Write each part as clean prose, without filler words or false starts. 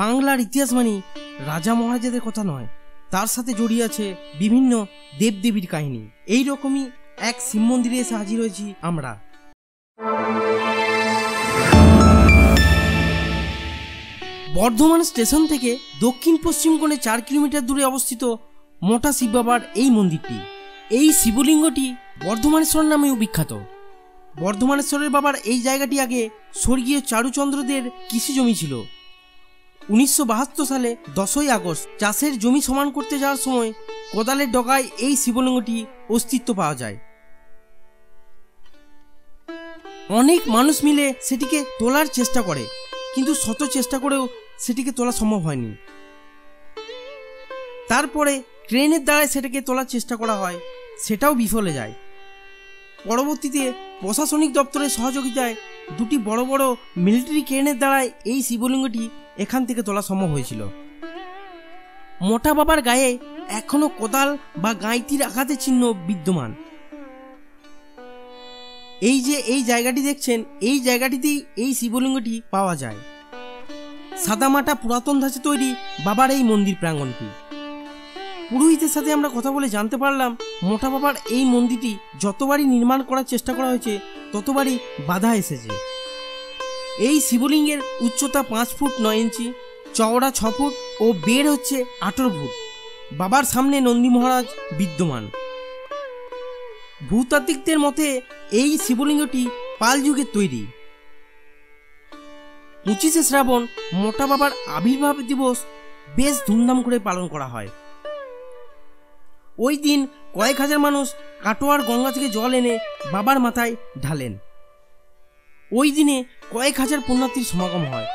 বাংলার ইতিহাস মানে রাজা মহারাজাদের কথা নয়, তার সাথে জড়িয়ে আছে বিভিন্ন দেবদেবীর কাহিনী। এই রকমই এক শিব মন্দিরে এসে হাজির হয়েছি আমরা। বর্ধমান স্টেশন থেকে দক্ষিণ পশ্চিম কোণে 4 কিলোমিটার দূরে অবস্থিত মোটা শিব বাবার এই মন্দিরটি। এই শিবলিঙ্গটি বর্ধমানেশ্বর নামেও বিখ্যাত। বর্ধমানেশ্বরের বাবার এই জায়গাটি আগে স্বর্গীয় চারুচন্দ্রদের কৃষি জমি ছিল। 1972 সালে 10ই আগস্ট চাষের জমি সমান করতে যাওয়ার সময় কোদালের ডগায় এই শিবলিঙ্গটি অস্তিত্ব পাওয়া যায়। অনেক মানুষ মিলে সেটিকে তোলার চেষ্টা করে, কিন্তু শত চেষ্টা করেও সেটিকে তোলা সম্ভব হয়নি। তারপরে ক্রেনের দ্বারায় সেটাকে তোলার চেষ্টা করা হয়, সেটাও বিফলে যায়। পরবর্তীতে প্রশাসনিক দপ্তরের সহযোগিতায় দুটি বড় বড় মিলিটারি ক্রেনের দ্বারায় এই শিবলিঙ্গটি এখান থেকে তোলা সম্ভব হয়েছিল। মোটা বাবার গায়ে এখনো কোদাল বা গাঁইতির আঘাতের চিহ্ন বিদ্যমান। এই যে এই জায়গাটি দেখছেন, এই জায়গাটিতেই এই শিবলিঙ্গটি পাওয়া যায়। সাদামাটা পুরাতন ধাঁচে তৈরি বাবার এই মন্দির প্রাঙ্গণটি। পুরোহিতের সাথে আমরা কথা বলে জানতে পারলাম, মোটা বাবার এই মন্দিরটি যতবারই নির্মাণ করার চেষ্টা করা হয়েছে ততবারই বাধা এসেছে। এই শিবলিঙ্গের উচ্চতা 5 ফুট 9 ইঞ্চি, চওড়া 6 ফুট ও বেড় হচ্ছে 18 ফুট। বাবার সামনে নন্দী মহারাজ বিদ্যমান। ভূতাত্ত্বিকদের মতে এই শিবলিঙ্গটি পাল যুগের তৈরি। 25শে শ্রাবণ মোটা বাবার আবির্ভাব দিবস বেশ ধুমধাম করে পালন করা হয়। ওই দিন কয়েক হাজার মানুষ কাটোয়ার গঙ্গা থেকে জল এনে বাবার মাথায় ঢালেন। ওই দিনে কয়েক হাজার পুণ্যার্থীর সমাগম হয়।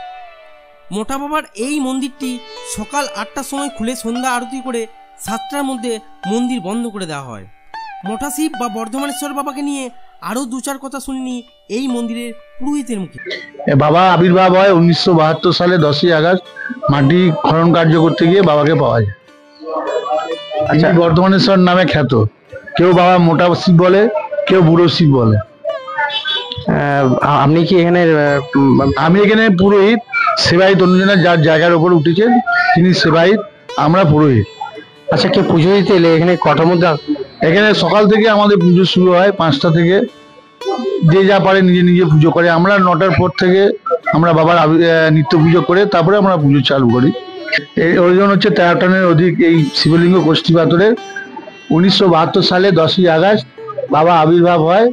মোটা বাবার এই মন্দিরটি সকাল 8টার সময় খুলে সন্ধ্যা আরতি করে 7টার মধ্যে মন্দির বন্ধ করে দেওয়া হয়। মোটা শিব বা বর্ধমানেশ্বর বাবাকে নিয়ে আরও 2-4 কথা শুনিনি এই মন্দিরের পুরোহিতের মুখে। বাবা আবির্ভাব হয় 1972 সালে 10ই আগস্ট। মাটি খনন কার্য করতে গিয়ে বাবাকে পাওয়া যায়। আচ্ছা, বর্ধমানেশ্বর নামে খ্যাত। কেউ বাবা মোটা শিব বলে, কেউ বুড়ো শিব বলে। আপনি কি এখানে? আমি এখানে পুরোহিত, সেবায়িত অনুজনা যার জায়গার উপর উঠেছেন তিনি সেবায়িত, আমরা পুরোহিত। আচ্ছা, কেউ পুজো দিতে এলে এখানে কটার মধ্যে? এখানে সকাল থেকে আমাদের পুজো শুরু হয় 5টা থেকে। যে যা পারে নিজে নিজে পুজো করে। আমরা 9টার পর থেকে আমরা বাবার নিত্য পুজো করে তারপরে আমরা পুজো চালু করি। এই ওজন হচ্ছে 13 টনের অধিক এই শিবলিঙ্গ কোষ্ঠী পাথরের। 1972 সালে 10ই আগস্ট বাবা আবির্ভাব হয়।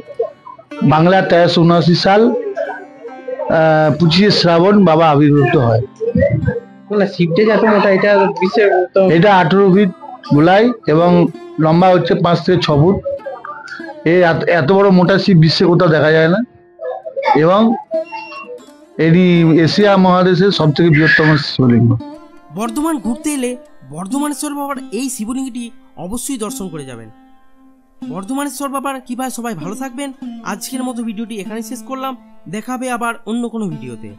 বাংলা 1379 সাল 25শে শ্রাবণ বাবা আবির্ভূত হয়। শিবটা এত মোটা, এটা 18 ফিট গোলাই এবং লম্বা হচ্ছে 5 থেকে 6 ফুট। এই এত বড় মোটা শিব বিশ্বে কোথাও দেখা যায় না, এবং এটি এশিয়া মহাদেশের সব থেকে বৃহত্তম শিবলিঙ্গ। বর্ধমান ঘুরতে এলে বর্ধমানেশ্বর বাবার এই শিবলিঙ্গটি অবশ্যই দর্শন করে যাবেন। বর্ধমানেশ্বর বাবার কৃপায় সবাই ভালো থাকবেন। আজকের মতো ভিডিওটি এখানে শেষ করলাম। দেখা হবে আবার অন্য কোনো ভিডিওতে।